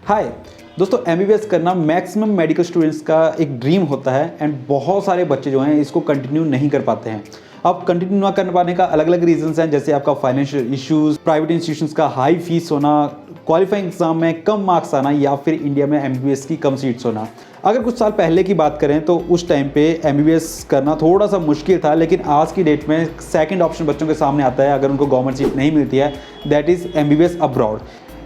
हाय दोस्तों, एमबीबीएस करना maximum medical students का एक ड्रीम होता है एंड बहुत सारे बच्चे जो हैं इसको कंटिन्यू नहीं कर पाते हैं। अब कंटिन्यू ना कर पाने का अलग अलग रीजंस हैं, जैसे आपका फाइनेंशियल इश्यूज, प्राइवेट इंस्टीट्यूशंस का हाई फीस होना, क्वालिफाइंग एग्जाम में कम मार्क्स आना या फिर इंडिया में एमबीबीएस की कम सीट्स होना। अगर कुछ साल पहले की बात करें तो उस टाइम पे एमबीबीएस करना थोड़ा सा मुश्किल था, लेकिन आज की डेट में सेकंड ऑप्शन बच्चों के सामने आता है अगर उनको गवर्नमेंट सीट नहीं मिलती है, दैट इज़ एमबीबीएस अब्रॉड।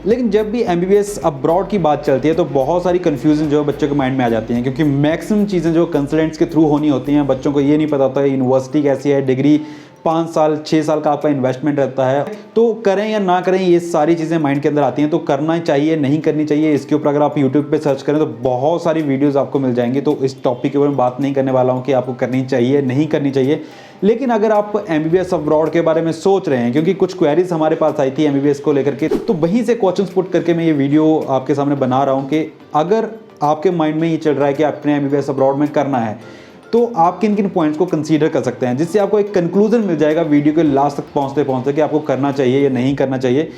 लेकिन जब भी एमबीबीएस अब्रॉड की बात चलती है तो बहुत सारी कन्फ्यूजन जो है बच्चों के माइंड में आ जाती हैं, क्योंकि मैक्सिमम चीज़ें जो कंसल्टेंट्स के थ्रू होनी होती हैं, बच्चों को ये नहीं पता होता है यूनिवर्सिटी कैसी है, डिग्री 5 साल 6 साल का आपका इन्वेस्टमेंट रहता है, तो करें या ना करें ये सारी चीज़ें माइंड के अंदर आती हैं। तो करना चाहिए नहीं करनी चाहिए, इसके ऊपर अगर आप यूट्यूब पे सर्च करें तो बहुत सारी वीडियोस आपको मिल जाएंगी। तो इस टॉपिक के ऊपर मैं बात नहीं करने वाला हूँ कि आपको करनी चाहिए नहीं करनी चाहिए। लेकिन अगर आप एमबीबीएस अब्रॉड के बारे में सोच रहे हैं, क्योंकि कुछ क्वेरीज हमारे पास आई थी एमबीबीएस को लेकर के, तो वहीं से क्वेश्चंस पुट करके मैं ये वीडियो आपके सामने बना रहा हूँ कि अगर आपके माइंड में ये चल रहा है कि आपने एमबीबीएस अब्रॉड में करना है तो आप किन किन पॉइंट्स को कंसीडर कर सकते हैं, जिससे आपको एक कंक्लूजन मिल जाएगा वीडियो के लास्ट तक पहुंचते पहुंचते कि आपको करना चाहिए या नहीं करना चाहिए।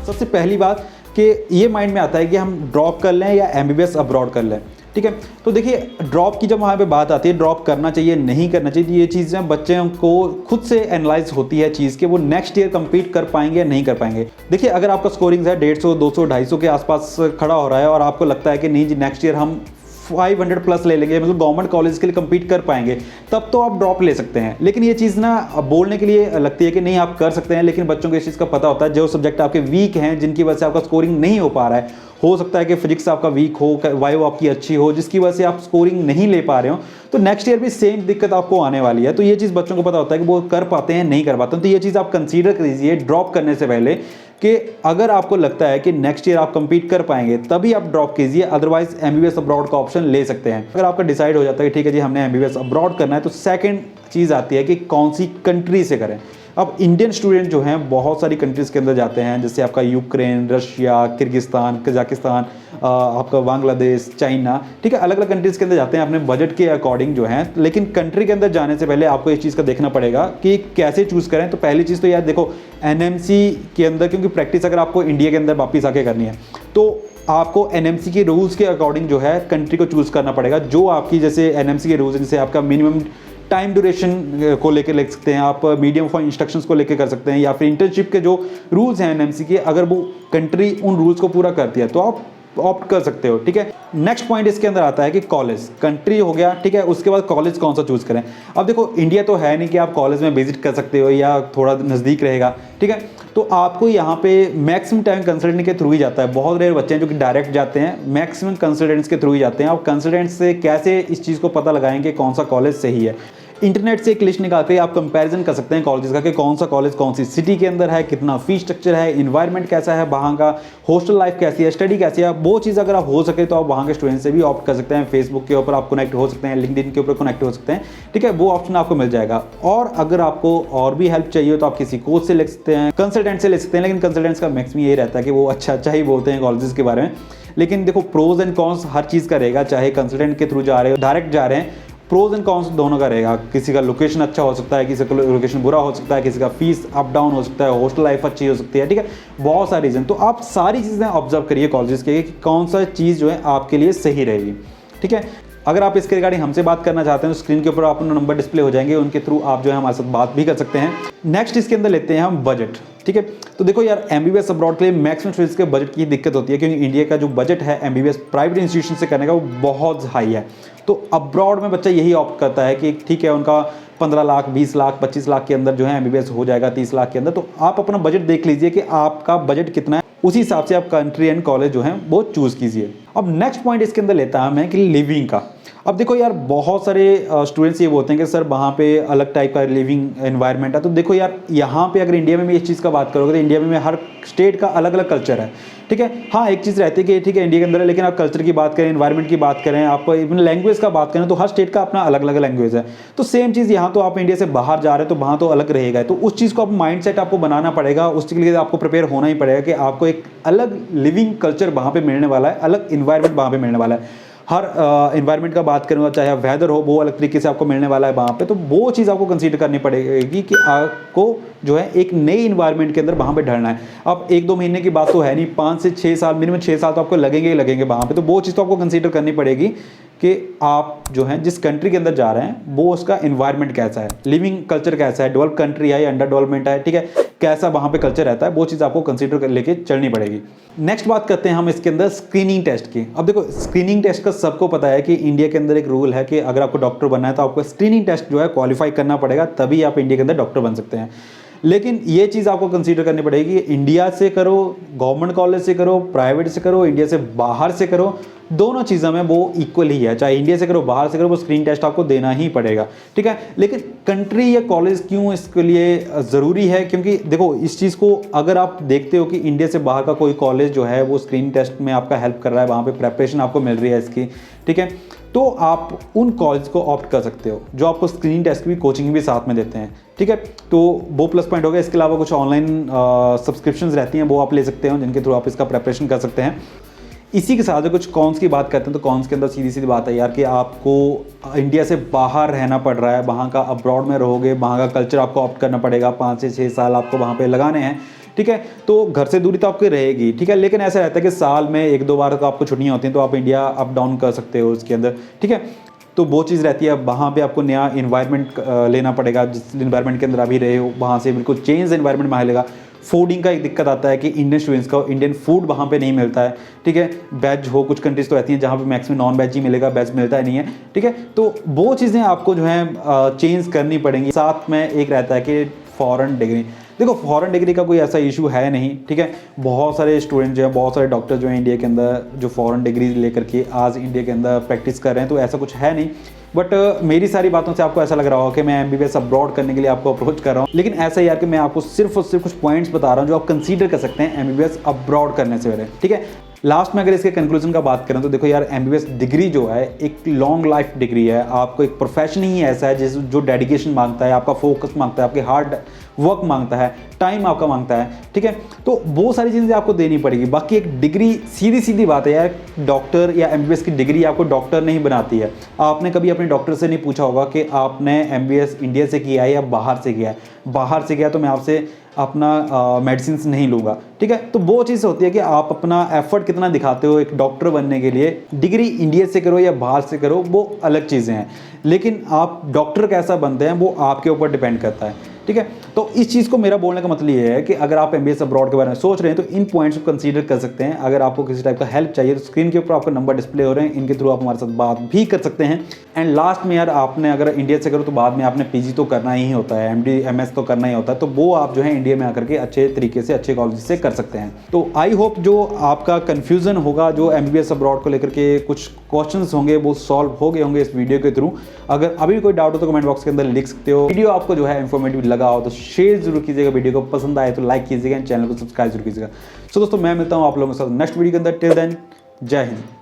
सबसे पहली बात कि ये माइंड में आता है कि हम ड्रॉप कर लें या एमबीबीएस अब्रॉड कर लें, ठीक है। तो देखिए, ड्रॉप की जब वहाँ पे बात आती है, ड्रॉप करना चाहिए नहीं करना चाहिए, तो ये चीज़ें बच्चों को खुद से एनालाइज होती है चीज़ कि वो नेक्स्ट ईयर कंप्लीट कर पाएंगे या नहीं कर पाएंगे। देखिए, अगर आपका स्कोरिंग है 150 200 250 के आसपास खड़ा हो रहा है और आपको लगता है कि नहीं जी नेक्स्ट ईयर हम 500 प्लस ले लेंगे, मतलब गवर्नमेंट कॉलेज के लिए compete कर पाएंगे, तब तो आप ड्रॉप ले सकते हैं। लेकिन ये चीज़ ना बोलने के लिए लगती है कि नहीं आप कर सकते हैं, लेकिन बच्चों को इस चीज़ का पता होता है जो सब्जेक्ट आपके वीक हैं, जिनकी वजह से आपका स्कोरिंग नहीं हो पा रहा है। हो सकता है कि फिजिक्स आपका वीक हो, बायो आपकी अच्छी हो, जिसकी वजह से आप स्कोरिंग नहीं ले पा रहे हो, तो नेक्स्ट ईयर भी सेम दिक्कत आपको आने वाली है। तो ये चीज़ बच्चों को पता होता है कि वो कर पाते हैं नहीं कर पाते हैं। तो ये चीज़ आप कंसीडर कीजिए ड्रॉप करने से पहले कि अगर आपको लगता है कि नेक्स्ट ईयर आप कंपीट कर पाएंगे तभी आप ड्रॉप कीजिए, अदरवाइज एमबीबीएस अब्रॉड का ऑप्शन ले सकते हैं। अगर आपका डिसाइड हो जाता है कि ठीक है जी हमने एमबीबीएस अब्रॉड करना है, तो सेकंड चीज़ आती है कि कौन सी कंट्री से करें। अब इंडियन स्टूडेंट जो हैं बहुत सारी कंट्रीज़ के अंदर जाते हैं, जैसे आपका यूक्रेन, रशिया, किर्गिस्तान, कजाकिस्तान, आपका बांग्लादेश, चाइना, ठीक है, अलग अलग कंट्रीज़ के अंदर जाते हैं अपने बजट के अकॉर्डिंग जो है। लेकिन कंट्री के अंदर जाने से पहले आपको इस चीज़ का देखना पड़ेगा कि कैसे चूज़ करें। तो पहली चीज़ तो यार देखो, एनएमसी के अंदर, क्योंकि प्रैक्टिस अगर आपको इंडिया के अंदर वापस आके करनी है तो आपको एनएमसी के रूल्स के अकॉर्डिंग जो है कंट्री को चूज़ करना पड़ेगा। जो आपकी जैसे एनएमसी के रूल्स, जैसे आपका मिनिमम टाइम ड्यूरेशन को लेकर लिख सकते हैं आप, मीडियम फॉर इंस्ट्रक्शंस को लेकर कर सकते हैं, या फिर इंटर्नशिप के जो रूल्स हैं एनएमसी के, अगर वो कंट्री उन रूल्स को पूरा करती है तो आप ऑप्ट कर सकते हो, ठीक है। नेक्स्ट पॉइंट इसके अंदर आता है कि कॉलेज, कंट्री हो गया, ठीक है, उसके बाद कॉलेज कौन सा चूज़ करें। अब देखो, इंडिया तो है नहीं कि आप कॉलेज में विजिट कर सकते हो या थोड़ा नज़दीक रहेगा, ठीक है। तो आपको यहाँ पे मैक्सिमम टाइम कंसल्टेंट के थ्रू ही जाता है। बहुत रेयर बच्चे हैं जो कि डायरेक्ट जाते हैं, मैक्सिमम कंसल्टेंट्स के थ्रू ही जाते हैं। आप कंसल्टेंट से कैसे इस चीज़ को पता लगाएंगे कौन सा कॉलेज सही है। इंटरनेट से एक लिस्ट निकाल के आप कंपैरिजन कर सकते हैं कॉलेजेस का कि कौन सा कॉलेज कौन सी सिटी के अंदर है, कितना फीस स्ट्रक्चर है, इन्वायरमेंट कैसा है वहाँ का, हॉस्टल लाइफ कैसी है, स्टडी कैसी है। वो चीज़ अगर आप हो सके तो आप वहाँ के स्टूडेंट से भी ऑप्ट कर सकते हैं। फेसबुक के ऊपर आप कनेक्ट हो सकते हैं, लिंक्डइन के ऊपर कनेक्ट हो सकते हैं, ठीक है, वो ऑप्शन आपको मिल जाएगा। और अगर आपको और भी हेल्प चाहिए तो आप किसी कोच से ले सकते हैं, कंसल्टेंट से ले सकते हैं। लेकिन कंसल्टेंट्स का मैक्सिमम यही रहता है कि वो अच्छा ही बोलते हैं कॉलेजेस के बारे में। लेकिन देखो, प्रोज एंड कॉन्स हर चीज़ का रहेगा, चाहे कंसल्टेंट के थ्रू जा रहे हो डायरेक्ट जा रहे हैं, प्रोज एंड कॉन्स दोनों का रहेगा। किसी का लोकेशन अच्छा हो सकता है, किसी का लोकेशन बुरा हो सकता है, किसी का फीस अप डाउन हो सकता है, हॉस्टल लाइफ अच्छी हो सकती है, ठीक है, बहुत सारे रीज़न। तो आप सारी चीज़ें ऑब्जर्व करिए कॉलेजेस के कि कौन सा चीज़ जो है आपके लिए सही रहेगी, ठीक है। अगर आप इसके रिगार्डिंग हमसे बात करना चाहते हैं तो स्क्रीन के ऊपर आपको नंबर डिस्प्ले हो जाएंगे, उनके थ्रू आप जो है हमारे साथ बात भी कर सकते हैं। नेक्स्ट इसके अंदर लेते हैं हम बजट, ठीक है। तो देखो यार, एमबीबीएस अब्रॉड के लिए मैक्सिमम स्टूडेंट्स के बजट की दिक्कत होती है, क्योंकि इंडिया का जो बजट है एमबीबीएस प्राइवेट इंस्टीट्यूशन से करने का वो बहुत हाई है। तो अब्रॉड में बच्चा यही ऑप्ट करता है कि ठीक है उनका 15 लाख 20 लाख 25 लाख के अंदर जो है एमबीबीएस हो जाएगा, 30 लाख के अंदर। तो आप अपना बजट देख लीजिए कि आपका बजट कितना है, उसी हिसाब से आप कंट्री एंड कॉलेज जो है वो चूज़ कीजिए। अब नेक्स्ट पॉइंट इसके अंदर लेता हूं मैं कि लिविंग का। अब देखो यार, बहुत सारे स्टूडेंट्स ये बोलते हैं कि सर वहाँ पे अलग टाइप का लिविंग एनवायरनमेंट है। तो देखो यार, यहाँ पे अगर इंडिया में भी इस चीज़ का बात करोगे तो इंडिया में हर स्टेट का अलग अलग कल्चर है, ठीक है। हाँ, एक चीज़ रहती है कि ठीक है इंडिया के अंदर है, लेकिन आप कल्चर की बात करें, एनवायरनमेंट की बात करें, आप इवन लैंग्वेज का बात करें तो हर स्टेट का अपना अलग अलग लैंग्वेज है। तो सेम चीज़ यहाँ, तो आप इंडिया से बाहर जा रहे हैं तो वहाँ तो अलग रहेगा। तो उस चीज़ को आप माइंड सेट आपको बनाना पड़ेगा, उसके लिए आपको प्रिपेयर होना ही पड़ेगा कि आपको एक अलग लिविंग कल्चर वहाँ पर मिलने वाला है, अलग इन्वायरमेंट वहाँ पर मिलने वाला है। हर इन्वायरमेंट का बात करूँगा, चाहे वेदर हो वो अलग तरीके से आपको मिलने वाला है वहाँ पे, तो वो चीज़ आपको कंसीडर करनी पड़ेगी कि आपको जो है एक नई इन्वायरमेंट के अंदर वहाँ पे ढलना है। अब 1-2 महीने की बात तो है नहीं, 5 से 6 साल, मिनिमम 6 साल तो आपको लगेंगे ही लगेंगे वहाँ पे, तो वो चीज़ तो आपको कंसीडर करनी पड़ेगी कि आप जो हैं जिस कंट्री के अंदर जा रहे हैं वो उसका इन्वायरमेंट कैसा है, लिविंग कल्चर कैसा है, डेवलप कंट्री है या अंडर डेवलपमेंट है, ठीक है, कैसा वहाँ पे कल्चर रहता है, वो चीज़ आपको कंसीडर कर लेके चलनी पड़ेगी। नेक्स्ट बात करते हैं हम इसके अंदर स्क्रीनिंग टेस्ट की। अब देखो स्क्रीनिंग टेस्ट का सबको पता है कि इंडिया के अंदर एक रूल है कि अगर आपको डॉक्टर बनना है तो आपको स्क्रीनिंग टेस्ट जो है क्वालिफाई करना पड़ेगा, तभी आप इंडिया के अंदर डॉक्टर बन सकते हैं। लेकिन ये चीज़ आपको कंसीडर करनी पड़ेगी, इंडिया से करो, गवर्नमेंट कॉलेज से करो, प्राइवेट से करो, इंडिया से बाहर से करो, दोनों चीज़ों में वो इक्वल ही है। चाहे इंडिया से करो बाहर से करो, वो स्क्रीन टेस्ट आपको देना ही पड़ेगा, ठीक है। लेकिन कंट्री या कॉलेज क्यों इसके लिए ज़रूरी है, क्योंकि देखो इस चीज़ को अगर आप देखते हो कि इंडिया से बाहर का कोई कॉलेज जो है वो स्क्रीन टेस्ट में आपका हेल्प कर रहा है, वहाँ पर प्रेपरेशन आपको मिल रही है इसकी, ठीक है, तो आप उन कॉलेज को ऑप्ट कर सकते हो जो आपको स्क्रीनिंग टेस्ट की भी कोचिंग भी साथ में देते हैं, ठीक है। तो वो प्लस पॉइंट हो गया। इसके अलावा कुछ ऑनलाइन सब्सक्रिप्शंस रहती हैं, वो आप ले सकते हो, जिनके थ्रू आप इसका प्रेपरेशन कर सकते हैं। इसी के साथ कुछ कॉन्स की बात करते हैं, तो कॉन्स के अंदर सीधी सीधी बात है यार कि आपको इंडिया से बाहर रहना पड़ रहा है, वहाँ का अब्रॉड में रहोगे, वहाँ का कल्चर आपको ऑप्ट करना पड़ेगा, 5 से 6 साल आपको वहाँ पे लगाने हैं, ठीक है। तो घर से दूरी तो आपकी रहेगी, ठीक है, लेकिन ऐसा रहता है कि साल में 1-2 बार तो आपको छुट्टियाँ होती हैं, तो आप इंडिया अप डाउन कर सकते हो उसके अंदर, ठीक है। तो वो चीज़ रहती है, वहाँ पे आपको नया इन्वायरमेंट लेना पड़ेगा, जिस इन्वायरमेंट के अंदर अभी रहे हो वहाँ से बिल्कुल चेंज इन्वायरमेंट में मिलेगा। फूडिंग का एक दिक्कत आता है कि इंडियन स्टूडेंट्स को इंडियन फूड वहाँ पे नहीं मिलता है, ठीक है। वेज हो, कुछ कंट्रीज तो रहती हैं जहाँ पे मैक्सिमम नॉन वेज ही मिलेगा, वेज मिलता ही नहीं है, ठीक है। तो वो चीज़ें आपको जो है चेंज करनी पड़ेंगी। साथ में एक रहता है कि फॉरेन डिग्री, देखो फॉरेन डिग्री का कोई ऐसा इशू है नहीं, ठीक है। बहुत सारे स्टूडेंट जो है, बहुत सारे डॉक्टर जो हैं इंडिया के अंदर जो फॉरेन डिग्री लेकर के आज इंडिया के अंदर प्रैक्टिस कर रहे हैं, तो ऐसा कुछ है नहीं। बट मेरी सारी बातों से आपको ऐसा लग रहा होगा कि मैं MBBS अब्रॉड करने के लिए आपको अप्रोच कर रहा हूँ, लेकिन ऐसा ही यार कि मैं आपको सिर्फ और सिर्फ कुछ पॉइंट्स बता रहा हूँ जो आप कंसीडर कर सकते हैं MBBS अब्रॉड करने से पहले, ठीक है। लास्ट में अगर इसके कंक्लूजन का बात करें तो देखो यार MBBS डिग्री जो है एक लॉन्ग लाइफ डिग्री है, आपको एक प्रोफेशन ही ऐसा है जिस जो डेडिकेशन मांगता है, आपका फोकस मांगता है, आपके हार्ड वर्क मांगता है, टाइम आपका मांगता है, ठीक है। तो वो सारी चीज़ें आपको देनी पड़ेगी। बाकी एक डिग्री सीधी सीधी बात है यार, डॉक्टर या MBBS की डिग्री आपको डॉक्टर नहीं बनाती है। आपने कभी अपने डॉक्टर से नहीं पूछा होगा कि आपने MBBS इंडिया से किया है या बाहर से किया है, बाहर से किया तो मैं आपसे अपना मेडिसिन नहीं लूँगा, ठीक है। तो वो चीज़ होती है कि आप अपना एफर्ट कितना दिखाते हो एक डॉक्टर बनने के लिए। डिग्री इंडिया से करो या बाहर से करो वो अलग चीज़ें हैं, लेकिन आप डॉक्टर कैसा बनते हैं वो आपके ऊपर डिपेंड करता है, ठीक है। तो इस चीज़ को मेरा बोलने का मतलब ये है कि अगर आप MBBS अब्रॉड के बारे में सोच रहे हैं तो इन पॉइंट्स को कंसीडर कर सकते हैं। अगर आपको किसी टाइप का हेल्प चाहिए तो स्क्रीन के ऊपर आपका नंबर डिस्प्ले हो रहे हैं, इनके थ्रू आप हमारे साथ बात भी कर सकते हैं। एंड लास्ट में यार आपने अगर इंडिया से करो तो बाद में आपने PG तो करना ही होता है, MD MS तो करना ही होता है, तो वो आप जो है इंडिया में आकर के अच्छे तरीके से अच्छे कॉलेज से कर सकते हैं। तो आई होप जो आपका कन्फ्यूज़न होगा जो MBBS अब्रॉड को लेकर के कुछ क्वेश्चंस होंगे वो सॉल्व हो गए होंगे इस वीडियो के थ्रू। अगर अभी भी कोई डाउट हो तो कमेंट बॉक्स के अंदर लिख सकते हो। वीडियो आपको जो है इन्फॉर्मेटिव लगा हो तो शेयर जरूर कीजिएगा, वीडियो को पसंद आए तो लाइक कीजिएगा, चैनल को सब्सक्राइब जरूर कीजिएगा। सो दोस्तों मैं मिलता हूँ आप लोगों के साथ नेक्स्ट वीडियो के अंदर। टिल देन जय हिंद।